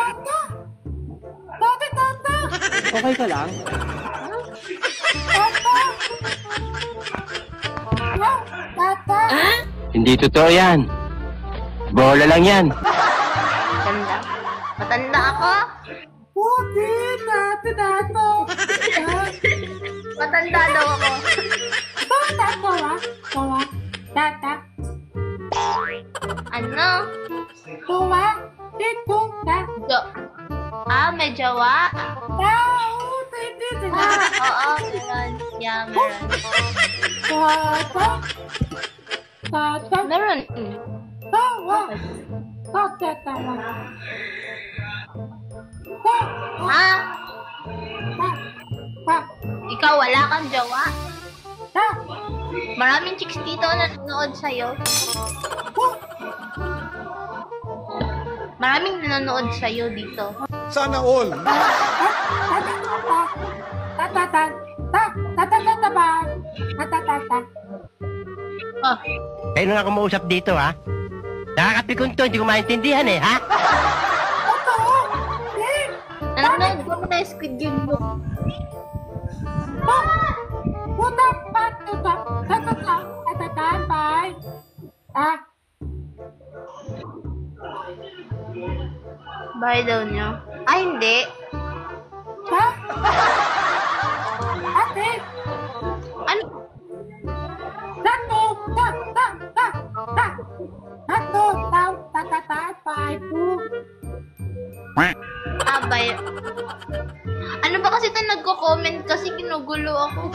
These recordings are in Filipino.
Tata! Tata, tata! Okay ka lang? Tata! Wow, tata! Hindi totoo yan. Bola lang yan. Matanda. Matanda ako? Puti! Tata, tata! Matanda daw ako. Tata, tawa? Tawa? Tata? Ano? Tawa? Ito, tata? May jowa? Tao! Hindi sila! Oo, meron. Yeah, meron. Tata? Tata? Meron. Tawa! Tata, tawa! Ha? Ta! Ta! Ikaw wala kang jowa? Ta! Maraming chicks dito na nanonood sa'yo. Maraming nanonood sa'yo dito. Sana all. Oh, Kayo na ako mausap dito, ha? Nakakapikon to, hindi ko maintindihan eh, ha? nanonood ko na yung Squid Game mo. Bye daw niyo. Ay, hindi. Ano? Bye. Ano ba kasi ito nagko-comment kasi ginugulo ako.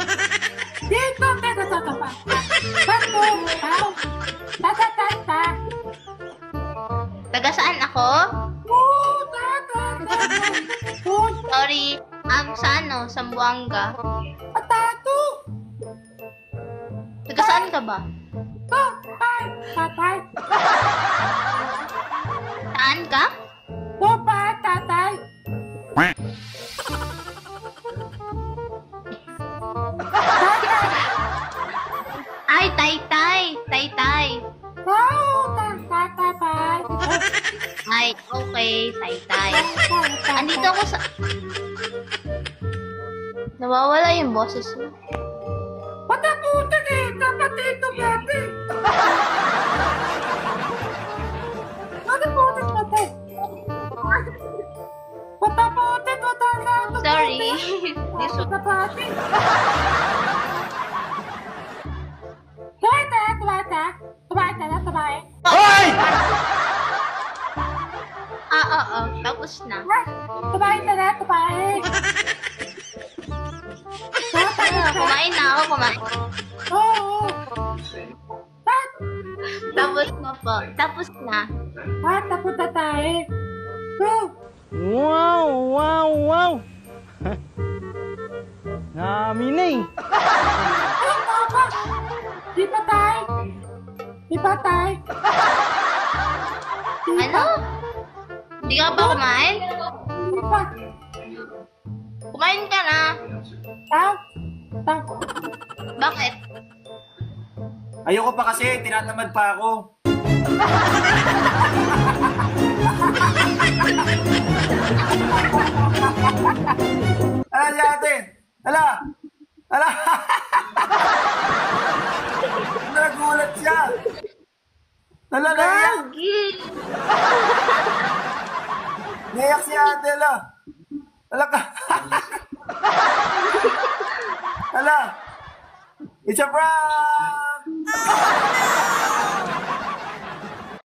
Taga saan ako? Sorry. Sa ano? Sambuanga. Taga saan ka ba? Saan ka? Ay, Taytay. Taytay. Ay, okay. Taytay. Andito ako sa... Nawawala yung boses mo. Sorry. Hoy! Oo. Tapos na. Kumain na ako, kumain. Tapos na po. Tapos na. Tapos na tayo. Wow! Wow! Wow! Namin na eh. Di pa tayo. Ano? Hindi ka ba kumain? Di pa. Kumain ka na. Tao. Bakit? Ayoko pa kasi, tinatamad pa ako. Ala si ate! Ala! Ala! Nagulat siya! Ala, naiyak! Gagi. Naiyak si ate, ala! Ala ka! Ala! It's a prank!